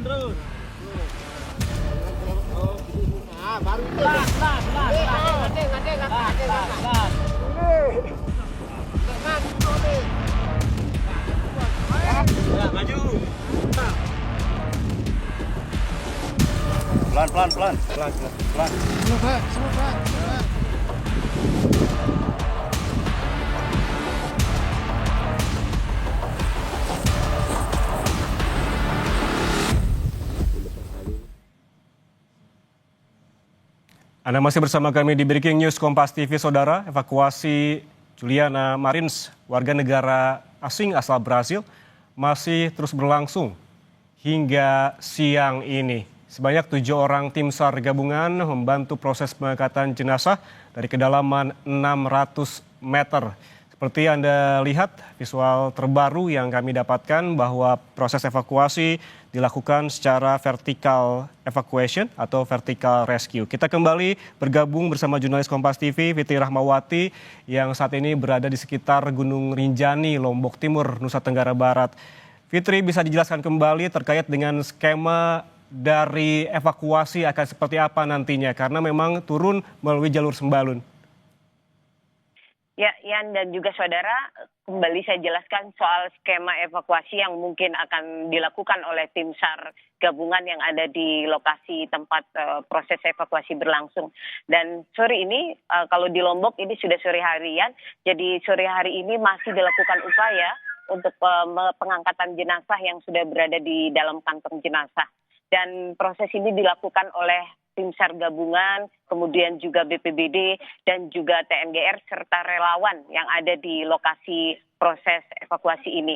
terus. Nah, baru itu. Pelan, pelan, pelan, pelan. Pelan, pelan. Ya, maju. Pelan, pelan, pelan. Pelan, pelan. Anda masih bersama kami di Breaking News Kompas TV, Saudara. Evakuasi Juliana Marins, warga negara asing asal Brasil, masih terus berlangsung hingga siang ini. Sebanyak 7 orang tim SAR gabungan membantu proses pengangkatan jenazah dari kedalaman 600 meter. Seperti Anda lihat visual terbaru yang kami dapatkan bahwa proses evakuasi dilakukan secara vertical evacuation atau vertical rescue. Kita kembali bergabung bersama jurnalis Kompas TV Fitri Rahmawati yang saat ini berada di sekitar Gunung Rinjani, Lombok Timur, Nusa Tenggara Barat. Fitri, bisa dijelaskan kembali terkait dengan skema dari evakuasi akan seperti apa nantinya karena memang turun melalui jalur Sembalun. Ya, Yan dan juga saudara, kembali saya jelaskan soal skema evakuasi yang mungkin akan dilakukan oleh tim SAR gabungan yang ada di lokasi tempat proses evakuasi berlangsung. Dan sore ini, kalau di Lombok ini sudah sore harian, jadi sore hari ini masih dilakukan upaya untuk pengangkatan jenazah yang sudah berada di dalam kantong jenazah. Dan proses ini dilakukan oleh tim SAR gabungan, kemudian juga BPBD dan juga TNGR serta relawan yang ada di lokasi proses evakuasi ini.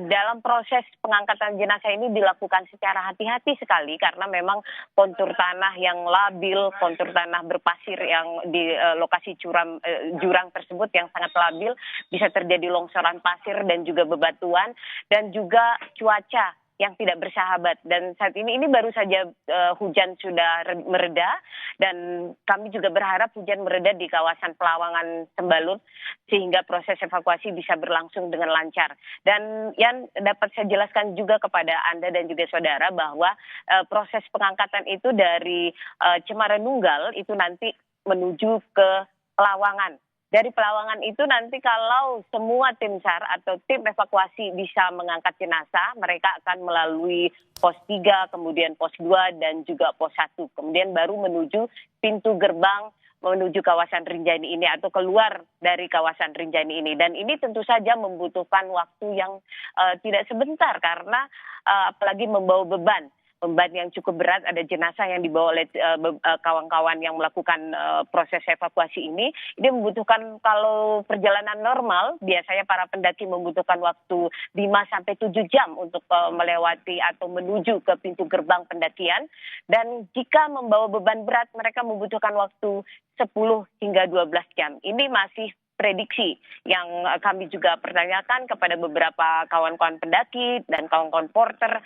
Dalam proses pengangkatan jenazah ini dilakukan secara hati-hati sekali karena memang kontur tanah yang labil, kontur tanah berpasir yang di lokasi jurang tersebut yang sangat labil, bisa terjadi longsoran pasir dan juga bebatuan dan juga cuaca yang tidak bersahabat. Dan saat ini baru saja hujan sudah mereda dan kami juga berharap hujan mereda di kawasan Pelawangan Sembalun sehingga proses evakuasi bisa berlangsung dengan lancar. Dan yang dapat saya jelaskan juga kepada Anda dan juga saudara bahwa proses pengangkatan itu dari Cemara Nunggal itu nanti menuju ke Pelawangan. Dari Pelawangan itu nanti kalau semua tim SAR atau tim evakuasi bisa mengangkat jenazah, mereka akan melalui pos 3, kemudian pos 2, dan juga pos 1. Kemudian baru menuju pintu gerbang menuju kawasan Rinjani ini atau keluar dari kawasan Rinjani ini. Dan ini tentu saja membutuhkan waktu yang tidak sebentar karena apalagi membawa beban yang cukup berat, ada jenazah yang dibawa oleh kawan-kawan yang melakukan proses evakuasi ini membutuhkan, kalau perjalanan normal biasanya para pendaki membutuhkan waktu 5-7 jam untuk melewati atau menuju ke pintu gerbang pendakian, dan jika membawa beban berat mereka membutuhkan waktu 10 hingga 12 jam. Ini masih prediksi yang kami juga pertanyakan kepada beberapa kawan-kawan pendaki dan kawan-kawan porter,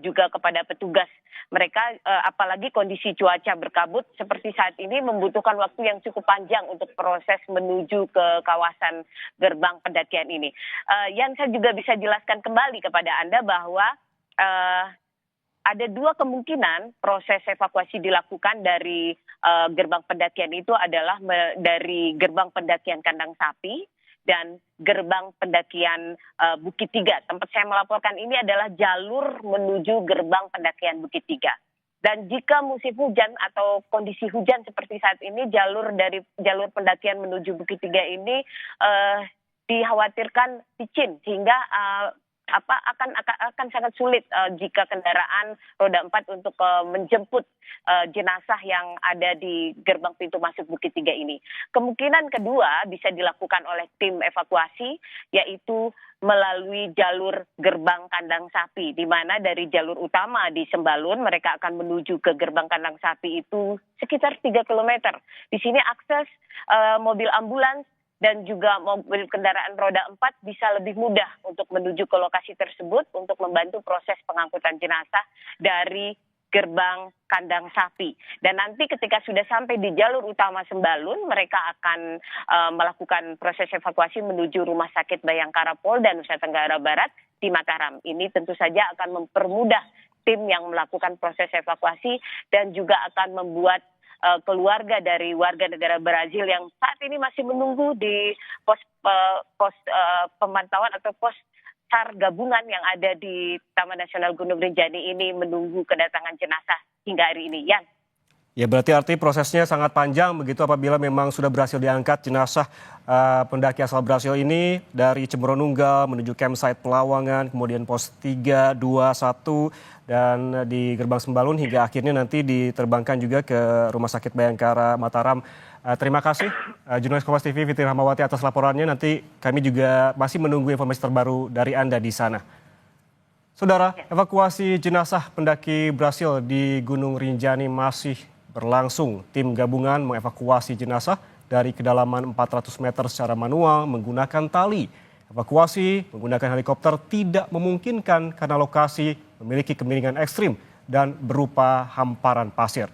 juga kepada petugas mereka, apalagi kondisi cuaca berkabut seperti saat ini membutuhkan waktu yang cukup panjang untuk proses menuju ke kawasan gerbang pendakian ini. Yang saya juga bisa jelaskan kembali kepada Anda bahwa ada 2 kemungkinan proses evakuasi dilakukan dari gerbang pendakian itu adalah dari gerbang pendakian Kandang Sapi dan gerbang pendakian Bukit Tiga. Tempat saya melaporkan ini adalah jalur menuju gerbang pendakian Bukit Tiga. Dan jika musim hujan atau kondisi hujan seperti saat ini, jalur pendakian menuju Bukit Tiga ini dikhawatirkan licin sehingga akan sangat sulit jika kendaraan roda 4 untuk menjemput jenazah yang ada di gerbang pintu masuk Bukit Tiga ini. Kemungkinan kedua bisa dilakukan oleh tim evakuasi, yaitu melalui jalur gerbang Kandang Sapi, di mana dari jalur utama di Sembalun mereka akan menuju ke gerbang Kandang Sapi itu sekitar 3 kilometer. Di sini akses mobil ambulans dan juga mobil kendaraan roda 4 bisa lebih mudah untuk menuju ke lokasi tersebut untuk membantu proses pengangkutan jenazah dari gerbang Kandang Sapi. Dan nanti ketika sudah sampai di jalur utama Sembalun, mereka akan melakukan proses evakuasi menuju Rumah Sakit Bayangkara Polda Nusa Tenggara Barat di Mataram. Ini tentu saja akan mempermudah tim yang melakukan proses evakuasi dan juga akan membuat keluarga dari warga negara Brazil yang saat ini masih menunggu di pos pemantauan atau pos SAR gabungan yang ada di Taman Nasional Gunung Rinjani ini menunggu kedatangan jenazah hingga hari ini. Yan. Ya berarti arti prosesnya sangat panjang begitu apabila memang sudah berhasil diangkat jenazah pendaki asal Brasil ini dari Cemoro-Nunggal menuju campsite Pelawangan, kemudian pos 3, 2, 1 dan di Gerbang Sembalun hingga akhirnya nanti diterbangkan juga ke Rumah Sakit Bayangkara Mataram. Terima kasih jurnalis Kompas TV Fitri Rahmawati atas laporannya. Nanti kami juga masih menunggu informasi terbaru dari Anda di sana. Saudara, evakuasi jenazah pendaki Brasil di Gunung Rinjani masih berlangsung. Tim gabungan mengevakuasi jenazah dari kedalaman 400 meter secara manual menggunakan tali. Evakuasi menggunakan helikopter tidak memungkinkan karena lokasi memiliki kemiringan ekstrim dan berupa hamparan pasir.